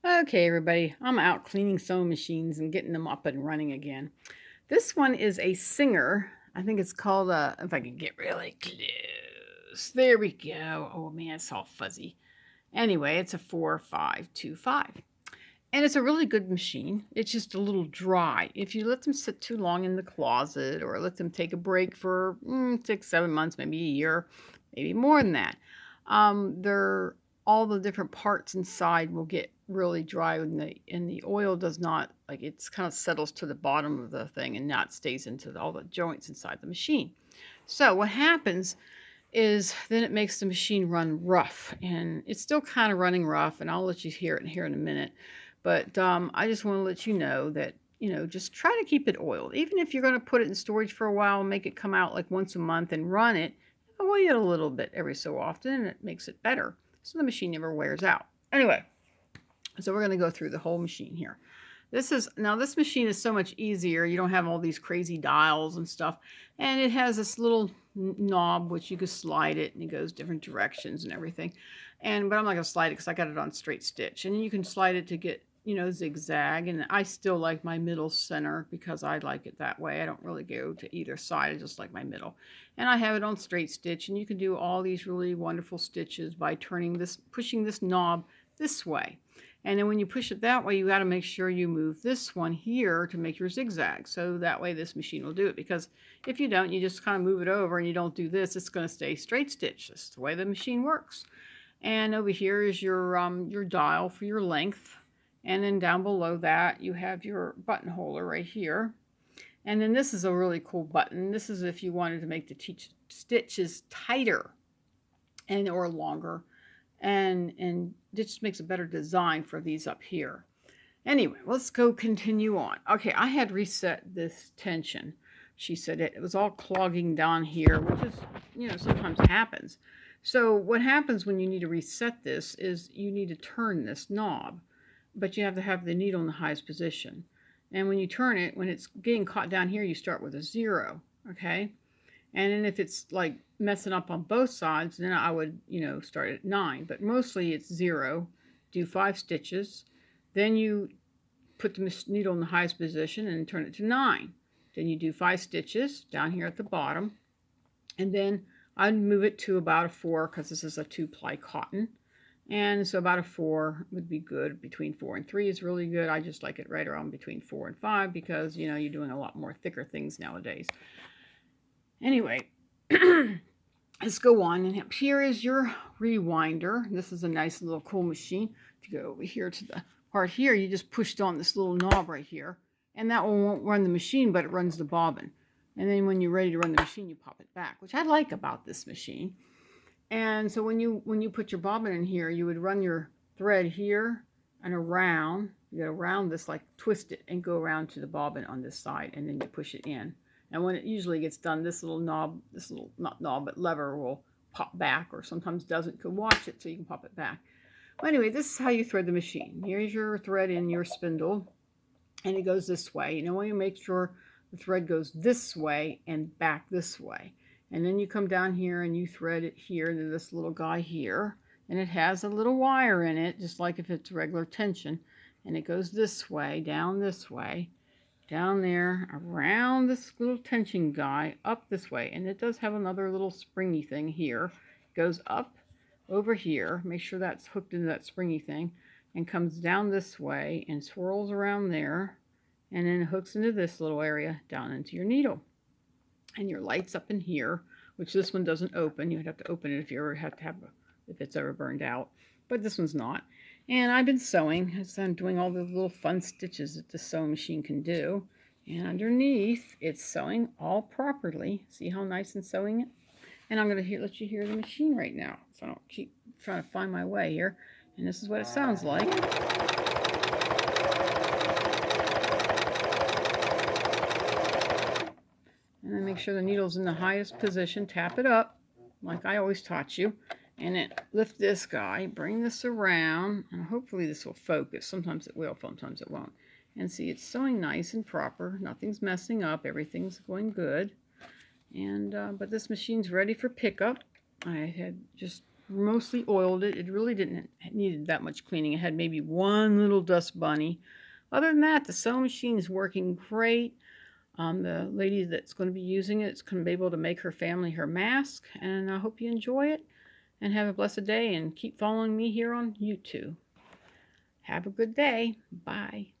Okay, everybody, I'm out cleaning sewing machines and getting them up and running again. This one is a Singer. I think it's called if I can get really close. There we go. Oh man, it's all fuzzy. Anyway, it's a 4525. And it's a really good machine. It's just a little dry. If you let them sit too long in the closet or let them take a break for 6, 7 months, maybe a year, maybe more than that, they're all the different parts inside will get really dry and the oil does not like it's kind of settles to the bottom of the thing and not stays into all the joints inside the machine. So what happens is then it makes the machine run rough, and it's still kind of running rough, and I'll let you hear it here in a minute. But I just want to let you know that just try to keep it oiled, even if you're going to put it in storage for a while and make it come out like once a month and run it. Oil it a little bit every so often, and it makes it better, so the machine never wears out. Anyway, so we're going to go through the whole machine here. This machine is so much easier. You don't have all these crazy dials and stuff. And it has this little knob which you can slide it and it goes different directions and everything. But I'm not going to slide it because I got it on straight stitch. And you can slide it to get, zigzag. And I still like my middle center because I like it that way. I don't really go to either side. I just like my middle. And I have it on straight stitch. And you can do all these really wonderful stitches by pushing this knob this way. And then when you push it that way, you got to make sure you move this one here to make your zigzag. So that way this machine will do it. Because if you don't, you just kind of move it over and you don't do this, it's going to stay straight stitch. That's the way the machine works. And over here is your dial for your length. And then down below that, you have your button holder right here. And then this is a really cool button. This is if you wanted to make the stitches tighter or longer. And it just makes a better design for these up here. Anyway, let's go continue on. Okay, I had reset this tension. She said it was all clogging down here, which is, sometimes happens. So what happens when you need to reset this is you need to turn this knob, but you have to have the needle in the highest position. And when you turn it, when it's getting caught down here, you start with a 0, okay? And then if it's like messing up on both sides, then I would, start at 9. But mostly it's 0. Do 5 stitches. Then you put the needle in the highest position and turn it to 9. Then you do 5 stitches down here at the bottom. And then I'd move it to about a 4 because this is a 2-ply cotton. And so about a 4 would be good. Between 4 and 3 is really good. I just like it right around between 4 and 5 because, you're doing a lot more thicker things nowadays. Anyway, let's go on. And up here is your rewinder. This is a nice little cool machine. If you go over here to the part here, you just pushed on this little knob right here. And that one won't run the machine, but it runs the bobbin. And then when you're ready to run the machine, you pop it back, which I like about this machine. And so when you put your bobbin in here, you would run your thread here and around. You got around this, like twist it and go around to the bobbin on this side, and then you push it in. And when it usually gets done, this little knob, not knob, but lever will pop back, or sometimes doesn't. You can watch it so you can pop it back. Well, anyway, this is how you thread the machine. Here's your thread in your spindle, and it goes this way. You want to make sure the thread goes this way and back this way. And then you come down here and you thread it here to this little guy here. And it has a little wire in it, just like if it's regular tension. And it goes this way, down this way, down there, around this little tension guy, up this way. And it does have another little springy thing here. It goes up over here. Make sure that's hooked into that springy thing. And comes down this way and swirls around there. And then hooks into this little area down into your needle. And your light's up in here, which this one doesn't open. You'd have to open it if you ever have to if it's ever burned out. But this one's not. And I've been sewing, as I'm doing all the little fun stitches that the sewing machine can do. And underneath, it's sewing all properly. See how nice and sewing it? And I'm going to let you hear the machine right now. So I don't keep trying to find my way here. And this is what it sounds like. And then make sure the needle's in the highest position. Tap it up, like I always taught you. And then lift this guy, bring this around, and hopefully this will focus. Sometimes it will, sometimes it won't. And see, it's sewing nice and proper. Nothing's messing up. Everything's going good. And but this machine's ready for pickup. I had just mostly oiled it. It really didn't needed that much cleaning. It had maybe one little dust bunny. Other than that, the sewing machine is working great. The lady that's going to be using it is going to be able to make her family her mask. And I hope you enjoy it and have a blessed day and keep following me here on YouTube. Have a good day. Bye.